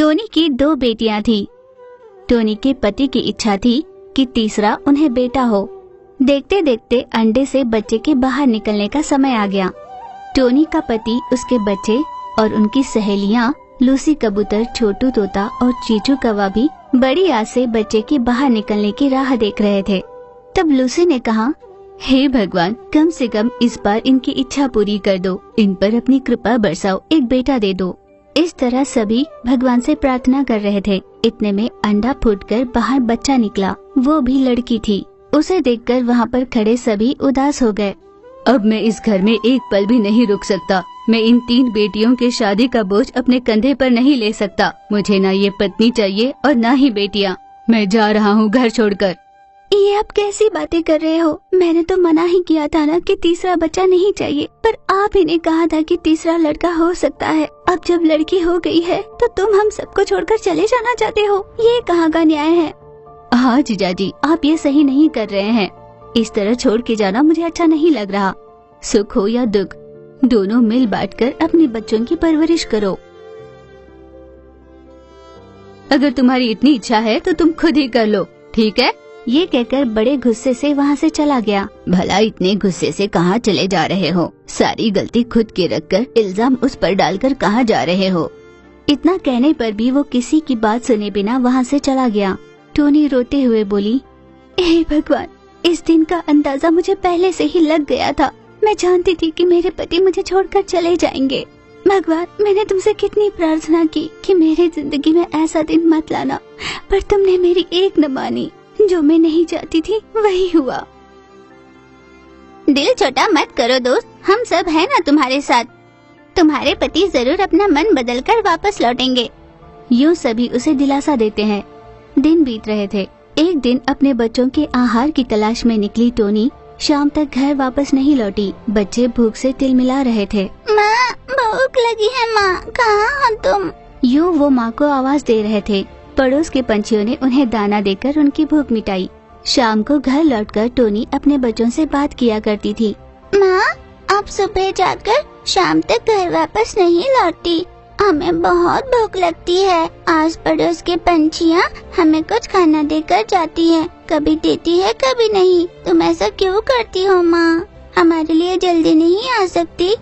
Tony की 2 बेटियां थी। टोनी के पति की इच्छा थी कि तीसरा उन्हें बेटा हो। देखते देखते अंडे से बच्चे के बाहर निकलने का समय आ गया। टोनी का पति, उसके बच्चे और उनकी सहेलियां लूसी कबूतर, छोटू तोता और चीचू कौवा भी बड़ी आस से बच्चे के बाहर निकलने की राह देख रहे थे। तब लूसी ने कहा, हे भगवान, कम से कम इस बार इनकी इच्छा पूरी कर दो, इन पर अपनी कृपा बरसाओ, एक बेटा दे दो। इस तरह सभी भगवान से प्रार्थना कर रहे थे। इतने में अंडा फूटकर बाहर बच्चा निकला। वो भी लड़की थी। उसे देखकर वहाँ पर खड़े सभी उदास हो गए। अब मैं इस घर में एक पल भी नहीं रुक सकता। मैं इन 3 बेटियों के शादी का बोझ अपने कंधे पर नहीं ले सकता। मुझे ना ये पत्नी चाहिए और ना ही बेटियाँ। मैं जा रहा हूँ घर छोड़कर। ये आप कैसी बातें कर रहे हो? मैंने तो मना ही किया था ना कि तीसरा बच्चा नहीं चाहिए, पर आप ही ने कहा था कि तीसरा लड़का हो सकता है। अब जब लड़की हो गई है तो तुम हम सबको छोड़कर चले जाना चाहते हो? ये कहाँ का न्याय है? हाँ जीजाजी, आप ये सही नहीं कर रहे हैं। इस तरह छोड़ के जाना मुझे अच्छा नहीं लग रहा। सुख हो या दुख, दोनों मिल बांटकर अपने बच्चों की परवरिश करो। अगर तुम्हारी इतनी इच्छा है तो तुम खुद ही कर लो, ठीक है? ये कहकर बड़े गुस्से से वहाँ से चला गया। भला इतने गुस्से से कहाँ चले जा रहे हो? सारी गलती खुद की रखकर इल्जाम उस पर डालकर कहाँ जा रहे हो? इतना कहने पर भी वो किसी की बात सुने बिना वहाँ से चला गया। टोनी रोते हुए बोली, हे भगवान, इस दिन का अंदाजा मुझे पहले से ही लग गया था। मैं जानती थी कि मेरे पति मुझे छोड़कर चले जाएंगे। भगवान, मैंने तुमसे कितनी प्रार्थना की कि मेरी जिंदगी में ऐसा दिन मत लाना, पर तुमने मेरी एक न मानी। जो मैं नहीं चाहती थी वही हुआ। दिल छोटा मत करो दोस्त, हम सब हैं ना तुम्हारे साथ। तुम्हारे पति जरूर अपना मन बदलकर वापस लौटेंगे। यूँ सभी उसे दिलासा देते हैं। दिन बीत रहे थे। एक दिन अपने बच्चों के आहार की तलाश में निकली टोनी शाम तक घर वापस नहीं लौटी। बच्चे भूख से तिलमिला रहे थे। माँ, भूख लगी है माँ, कहाँ हो तुम? यूँ वो माँ को आवाज दे रहे थे। पड़ोस के पंछियों ने उन्हें दाना देकर उनकी भूख मिटाई। शाम को घर लौटकर टोनी अपने बच्चों से बात किया करती थी। माँ, आप सुबह जाकर शाम तक घर वापस नहीं लौटती। हमें बहुत भूख लगती है। आस पड़ोस के पंछियाँ हमें कुछ खाना देकर जाती हैं। कभी देती है कभी नहीं। तुम ऐसा क्यों करती हो माँ? हमारे लिए जल्दी नहीं आ सकती?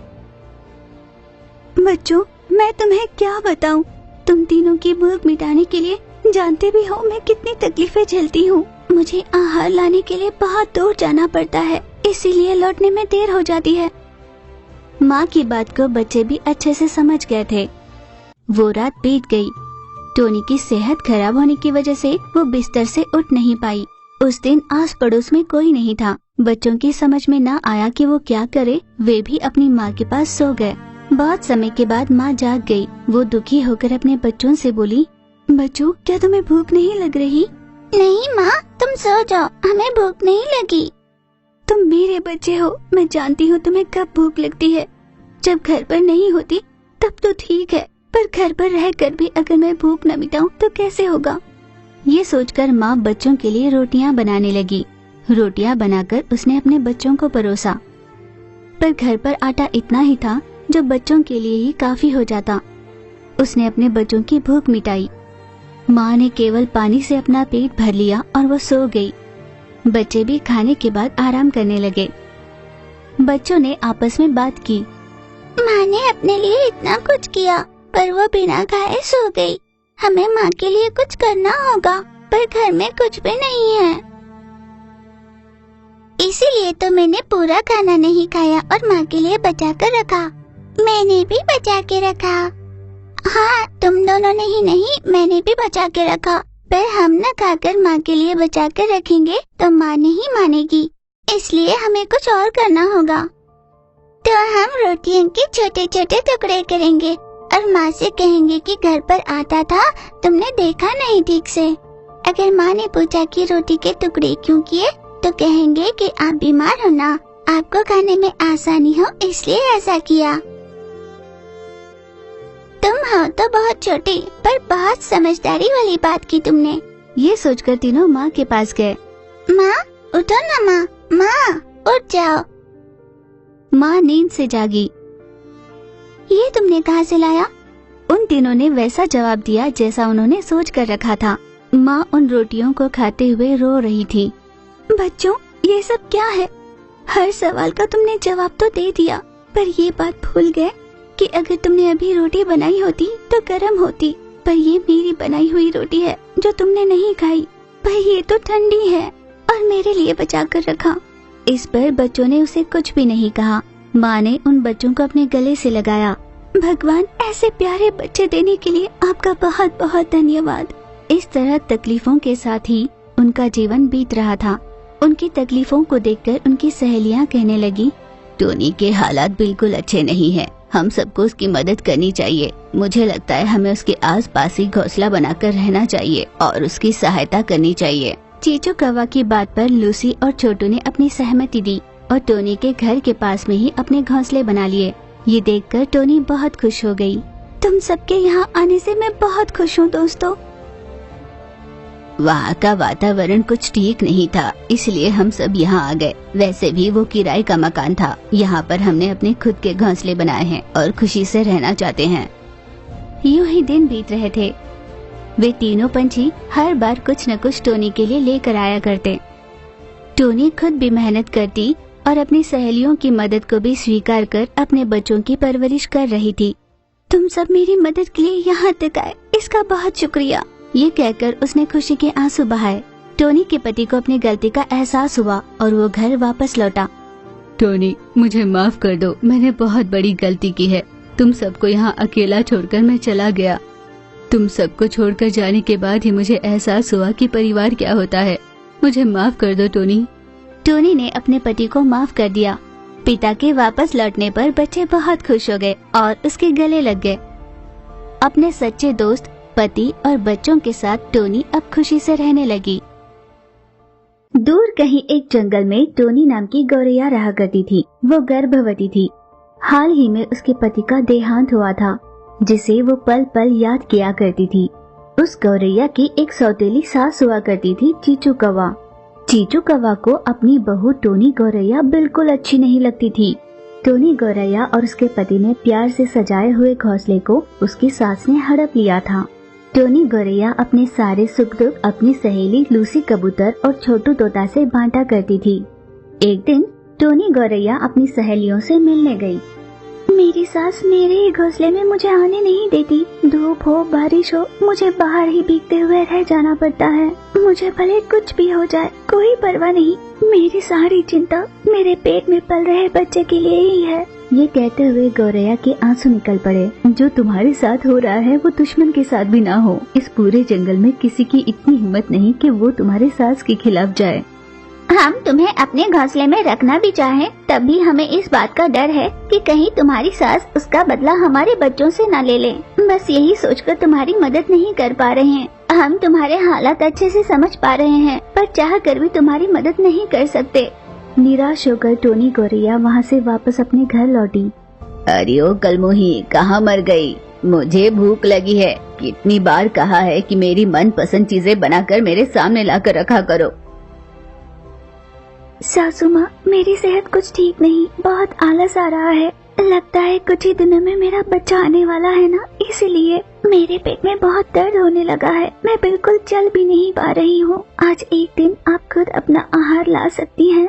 बच्चों, मैं तुम्हें क्या बताऊँ? तुम तीनों की भूख मिटाने के लिए जानते भी हो मैं कितनी तकलीफें झेलती हूँ। मुझे आहार लाने के लिए बहुत दूर जाना पड़ता है, इसीलिए लौटने में देर हो जाती है। माँ की बात को बच्चे भी अच्छे से समझ गए थे। वो रात बीत गई। टोनी की सेहत खराब होने की वजह से वो बिस्तर से उठ नहीं पाई। उस दिन आस पड़ोस में कोई नहीं था। बच्चों की समझ में न आया कि वो क्या करे। वे भी अपनी माँ के पास सो गए। बहुत समय के बाद माँ जाग गई। वो दुखी होकर अपने बच्चों से बोली, बच्चों, क्या तुम्हें भूख नहीं लग रही? नहीं माँ, तुम सो जाओ, हमें भूख नहीं लगी। तुम मेरे बच्चे हो, मैं जानती हूँ तुम्हें कब भूख लगती है। जब घर पर नहीं होती तब तो ठीक है, पर घर पर रहकर भी अगर मैं भूख न मिटाऊं तो कैसे होगा? ये सोचकर माँ बच्चों के लिए रोटियां बनाने लगी। रोटियां बनाकर उसने अपने बच्चों को परोसा, पर घर पर आटा इतना ही था जो बच्चों के लिए ही काफी हो जाता। उसने अपने बच्चों की भूख मिटाई। माँ ने केवल पानी से अपना पेट भर लिया और वो सो गई। बच्चे भी खाने के बाद आराम करने लगे। बच्चों ने आपस में बात की, माँ ने अपने लिए इतना कुछ किया पर वो बिना खाए सो गई। हमें माँ के लिए कुछ करना होगा, पर घर में कुछ भी नहीं है। इसीलिए तो मैंने पूरा खाना नहीं खाया और माँ के लिए बचा कर रखा। मैंने भी बचा के रखा। हाँ, तुम दोनों ने ही नहीं, मैंने भी बचा के रखा। पर हम न खाकर माँ के लिए बचा कर रखेंगे तो माँ नहीं मानेगी, इसलिए हमें कुछ और करना होगा। तो हम रोटियों के छोटे छोटे टुकड़े करेंगे और माँ से कहेंगे कि घर पर आटा था, तुमने देखा नहीं ठीक से। अगर माँ ने पूछा कि रोटी के टुकड़े क्यों किए तो कहेंगे कि आप बीमार हो ना, आपको खाने में आसानी हो इसलिए ऐसा किया। तुम हो तो बहुत छोटी पर बहुत समझदारी वाली बात की तुमने। ये सोचकर तीनों माँ के पास गए। माँ, उठो ना माँ, माँ उठ जाओ। माँ नींद से जागी। ये तुमने कहाँ से लाया? उन तीनों ने वैसा जवाब दिया जैसा उन्होंने सोच कर रखा था। माँ उन रोटियों को खाते हुए रो रही थी। बच्चों, ये सब क्या है? हर सवाल का तुमने जवाब तो दे दिया, पर ये बात भूल गए कि अगर तुमने अभी रोटी बनाई होती तो गर्म होती। पर ये मेरी बनाई हुई रोटी है जो तुमने नहीं खाई। पर ये तो ठंडी है और मेरे लिए बचा कर रखा। इस पर बच्चों ने उसे कुछ भी नहीं कहा। माँ ने उन बच्चों को अपने गले से लगाया। भगवान, ऐसे प्यारे बच्चे देने के लिए आपका बहुत बहुत धन्यवाद। इस तरह तकलीफों के साथ ही उनका जीवन बीत रहा था। उनकी तकलीफों को देखकर उनकी सहेलियां कहने लगी, टोनी के हालात बिल्कुल अच्छे नहीं हैं। हम सबको उसकी मदद करनी चाहिए। मुझे लगता है हमें उसके आसपास ही घोंसला बनाकर रहना चाहिए और उसकी सहायता करनी चाहिए। चीचू कौवा की बात पर लूसी और छोटू ने अपनी सहमति दी और टोनी के घर के पास में ही अपने घोंसले बना लिए। ये देखकर टोनी बहुत खुश हो गई। तुम सबके यहाँ आने से मैं बहुत खुश हूँ दोस्तों। वहाँ का वातावरण कुछ ठीक नहीं था, इसलिए हम सब यहाँ आ गए। वैसे भी वो किराए का मकान था। यहाँ पर हमने अपने खुद के घोंसले बनाए हैं और खुशी से रहना चाहते हैं। यूं ही दिन बीत रहे थे। वे तीनों पंछी हर बार कुछ न कुछ टोनी के लिए लेकर आया करते। टोनी खुद भी मेहनत करती और अपनी सहेलियों की मदद को भी स्वीकार कर अपने बच्चों की परवरिश कर रही थी। तुम सब मेरी मदद के लिए यहाँ तक आए, इसका बहुत शुक्रिया। ये कहकर उसने खुशी के आंसू बहाए। टोनी के पति को अपनी गलती का एहसास हुआ और वो घर वापस लौटा। टोनी, मुझे माफ कर दो, मैंने बहुत बड़ी गलती की है। तुम सबको यहाँ अकेला छोड़कर मैं चला गया। तुम सबको छोड़कर जाने के बाद ही मुझे एहसास हुआ कि परिवार क्या होता है। मुझे माफ कर दो टोनी। टोनी ने अपने पति को माफ कर दिया। पिता के वापस लौटने पर बच्चे बहुत खुश हो गए और उसके गले लग गए। अपने सच्चे दोस्त, पति और बच्चों के साथ टोनी अब खुशी से रहने लगी। दूर कहीं एक जंगल में टोनी नाम की गौरैया रहा करती थी। वो गर्भवती थी। हाल ही में उसके पति का देहांत हुआ था, जिसे वो पल पल याद किया करती थी। उस गौरैया की एक सौतेली सास हुआ करती थी, चीचू कौवा। चीचू कौवा को अपनी बहू टोनी गौरैया बिल्कुल अच्छी नहीं लगती थी। टोनी गौरैया और उसके पति ने प्यार से सजाए हुए घोंसले को उसकी सास ने हड़प लिया था। टोनी गौरैया अपने सारे सुख दुख अपनी सहेली लूसी कबूतर और छोटू तोता से बांटा करती थी। एक दिन टोनी गौरैया अपनी सहेलियों से मिलने गई। मेरी सास मेरे ही घोंसले में मुझे आने नहीं देती। धूप हो, बारिश हो, मुझे बाहर ही भीगते हुए रह जाना पड़ता है। मुझे भले कुछ भी हो जाए, कोई परवाह नहीं। मेरी सारी चिंता मेरे पेट में पल रहे बच्चे के लिए ही है। ये कहते हुए गौरैया के आंसू निकल पड़े। जो तुम्हारे साथ हो रहा है वो दुश्मन के साथ भी ना हो। इस पूरे जंगल में किसी की इतनी हिम्मत नहीं कि वो तुम्हारे सास के खिलाफ जाए। हम तुम्हें अपने घोंसले में रखना भी चाहें, तब भी हमें इस बात का डर है कि कहीं तुम्हारी सास उसका बदला हमारे बच्चों से न ले ले। बस यही सोचकर तुम्हारी मदद नहीं कर पा रहे हैं। हम तुम्हारे हालात अच्छे से समझ पा रहे हैं, पर चाह कर भी तुम्हारी मदद नहीं कर सकते। निराश होकर टोनी गौरैया वहाँ से वापस अपने घर लौटी। अरे ओ कलमोही, कहाँ मर गई? मुझे भूख लगी है। कितनी बार कहा है कि मेरी मनपसंद चीजें बनाकर मेरे सामने लाकर रखा करो। सासू माँ, मेरी सेहत कुछ ठीक नहीं, बहुत आलस आ रहा है। लगता है कुछ ही दिनों में मेरा बच्चा आने वाला है ना, इसीलिए मेरे पेट में बहुत दर्द होने लगा है। मैं बिल्कुल चल भी नहीं पा रही हूँ। आज एक दिन आप खुद अपना आहार ला सकती हैं।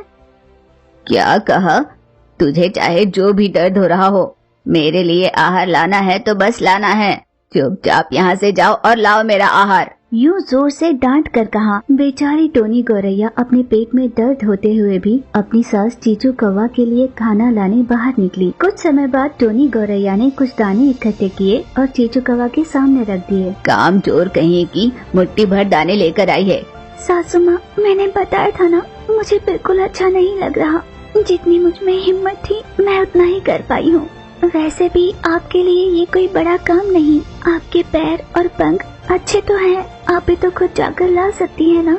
क्या कहा? तुझे चाहे जो भी दर्द हो रहा हो, मेरे लिए आहार लाना है तो बस लाना है। चुपचाप यहाँ से जाओ और लाओ मेरा आहार। यूं जोर से डांट कर कहा। बेचारी टोनी गौरैया अपने पेट में दर्द होते हुए भी अपनी सास चीचू कौवा के लिए खाना लाने बाहर निकली। कुछ समय बाद टोनी गौरैया ने कुछ दाने इकट्ठे किए और चीचू कौवा के सामने रख दिए। काम चोर कहीं की मुट्ठी भर दाने लेकर आई है। सासू माँ, मैंने बताया था ना, मुझे बिल्कुल अच्छा नहीं लग रहा। जितनी मुझ में हिम्मत थी मैं उतना ही कर पाई हूँ। वैसे भी आपके लिए ये कोई बड़ा काम नहीं। आपके पैर और पंख अच्छे तो हैं, आप भी तो खुद जाकर ला सकती हैं ना।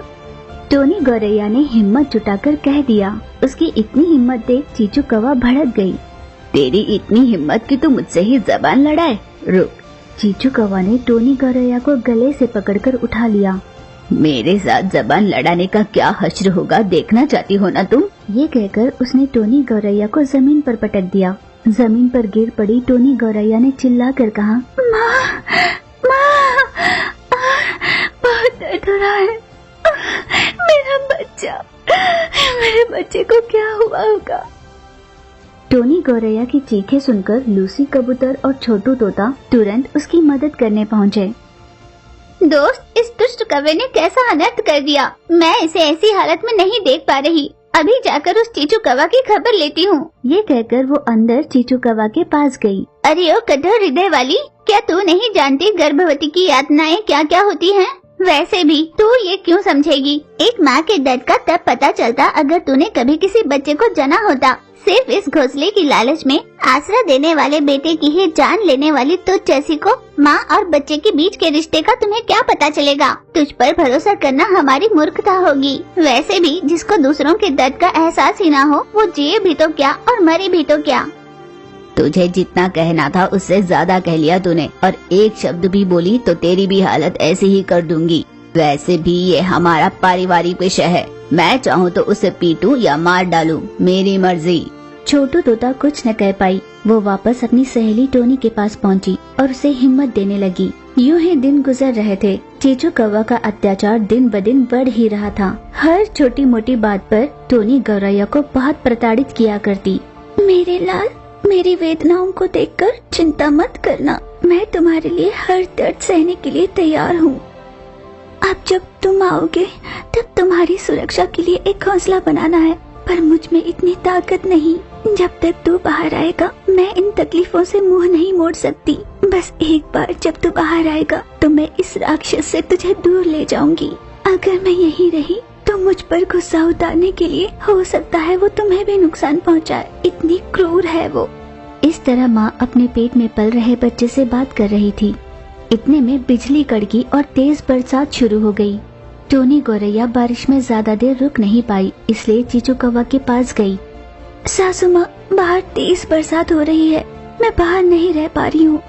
टोनी गौरैया ने हिम्मत जुटाकर कह दिया। उसकी इतनी हिम्मत देख चीचू कौवा भड़क गई। तेरी इतनी हिम्मत कि तू मुझसे ही जबान लड़ाए? रुक। चीचू कौवा ने टोनी गौरैया को गले से पकड़कर उठा लिया। मेरे साथ जबान लड़ाने का क्या हश्र होगा, देखना चाहती हो ना तुम? ये कहकर उसने टोनी गौरैया को जमीन पर पटक दिया। जमीन पर गिर पड़ी टोनी गौरैया ने चिल्लाकर कहा, माँ, माँ, बहुत दर्द हो रहा है। मेरे बच्चे को क्या हुआ होगा? टोनी गौरैया की चीखें सुनकर लूसी कबूतर और छोटू तोता तुरंत उसकी मदद करने पहुँचे। दोस्त, इस दुष्ट कौवे ने कैसा अनर्थ कर दिया। मैं इसे ऐसी हालत में नहीं देख पा रही। अभी जाकर उस चीचू कौवा की खबर लेती हूँ। ये कहकर वो अंदर चीचू कौवा के पास गई। अरे ओ कठोर हृदय वाली, क्या तू नहीं जानती गर्भवती की यातनाएं क्या क्या होती हैं? वैसे भी तू ये क्यों समझेगी? एक माँ के दर्द का तब पता चलता अगर तूने कभी किसी बच्चे को जना होता। सिर्फ इस घोंसले की लालच में आसरा देने वाले बेटे की ही जान लेने वाली तुझ जैसी को माँ और बच्चे के बीच के रिश्ते का तुम्हें क्या पता चलेगा? तुझ पर भरोसा करना हमारी मूर्खता होगी। वैसे भी जिसको दूसरों के दर्द का एहसास ही ना हो, वो जिए भी तो क्या और मरे भी तो क्या। तुझे जितना कहना था उससे ज्यादा कह लिया तूने, और एक शब्द भी बोली तो तेरी भी हालत ऐसी ही कर दूंगी। वैसे भी ये हमारा पारिवारिक विषय है। मैं चाहूँ तो उसे पीटूं या मार डालूं, मेरी मर्जी। छोटू तोता कुछ न कह पाई। वो वापस अपनी सहेली टोनी के पास पहुंची और उसे हिम्मत देने लगी। यूं ही दिन गुजर रहे थे। चीचू कौवा का अत्याचार दिन ब दिन बढ़ ही रहा था। हर छोटी मोटी बात पर टोनी गौरैया को बहुत प्रताड़ित किया करती। मेरे लाल, मेरी वेदनाओं को देखकर चिंता मत करना। मैं तुम्हारे लिए हर दर्द सहने के लिए तैयार हूँ। अब जब तुम आओगे तब तुम्हारी सुरक्षा के लिए एक घोंसला बनाना है, पर मुझ में इतनी ताकत नहीं। जब तक तू बाहर आएगा मैं इन तकलीफों से मुंह नहीं मोड़ सकती। बस एक बार जब तू बाहर आएगा तो मैं इस राक्षस से तुझे दूर ले जाऊंगी। अगर मैं यहीं रही तो मुझ पर गुस्सा उतारने के लिए हो सकता है वो तुम्हें भी नुकसान पहुंचाए। इतनी क्रूर है वो। इस तरह माँ अपने पेट में पल रहे बच्चे से बात कर रही थी। इतने में बिजली कड़की और तेज बरसात शुरू हो गई। टोनी गौरैया बारिश में ज्यादा देर रुक नहीं पाई, इसलिए चीचू कौवा के पास गई। सासू माँ, बाहर तेज बरसात हो रही है। मैं बाहर नहीं रह पा रही हूँ।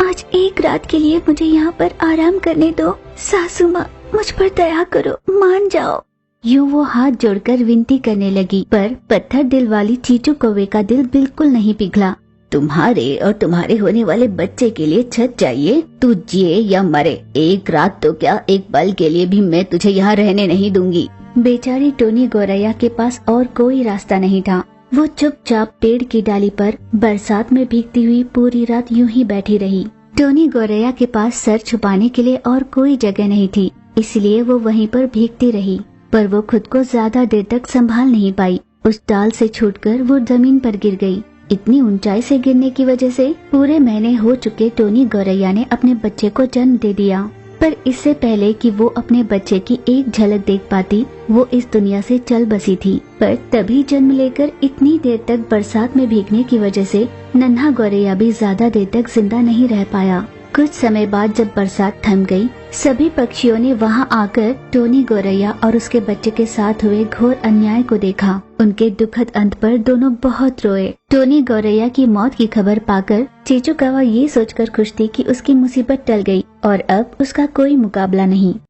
आज एक रात के लिए मुझे यहाँ पर आराम करने दो। सासू माँ, मुझ पर दया करो, मान जाओ। यूँ वो हाथ जोड़कर विनती करने लगी, पर पत्थर दिल वाली चीचू कौवे का दिल बिल्कुल नहीं पिघला। तुम्हारे और तुम्हारे होने वाले बच्चे के लिए छत चाहिए, तू जिए या मरे। एक रात तो क्या, एक पल के लिए भी मैं तुझे यहाँ रहने नहीं दूंगी। बेचारी टोनी गौरैया के पास और कोई रास्ता नहीं था। वो चुपचाप पेड़ की डाली पर बरसात में भीगती हुई पूरी रात यूं ही बैठी रही। टोनी गौरैया के पास सर छुपाने के लिए और कोई जगह नहीं थी, इसलिए वो वहीं पर भीगती रही। पर वो खुद को ज्यादा देर तक संभाल नहीं पाई। उस डाल से छूटकर वो जमीन पर गिर गई। इतनी ऊंचाई से गिरने की वजह से पूरे महीने हो चुके टोनी गौरैया ने अपने बच्चे को जन्म दे दिया। पर इससे पहले कि वो अपने बच्चे की एक झलक देख पाती, वो इस दुनिया से चल बसी थी। पर तभी जन्म लेकर इतनी देर तक बरसात में भीगने की वजह से नन्हा गौरैया भी ज्यादा देर तक जिंदा नहीं रह पाया। कुछ समय बाद जब बरसात थम गई, सभी पक्षियों ने वहां आकर टोनी गौरैया और उसके बच्चे के साथ हुए घोर अन्याय को देखा। उनके दुखद अंत पर दोनों बहुत रोए। टोनी गौरैया की मौत की खबर पाकर चीचू कौवा ये सोचकर खुश थी कि उसकी मुसीबत टल गई और अब उसका कोई मुकाबला नहीं।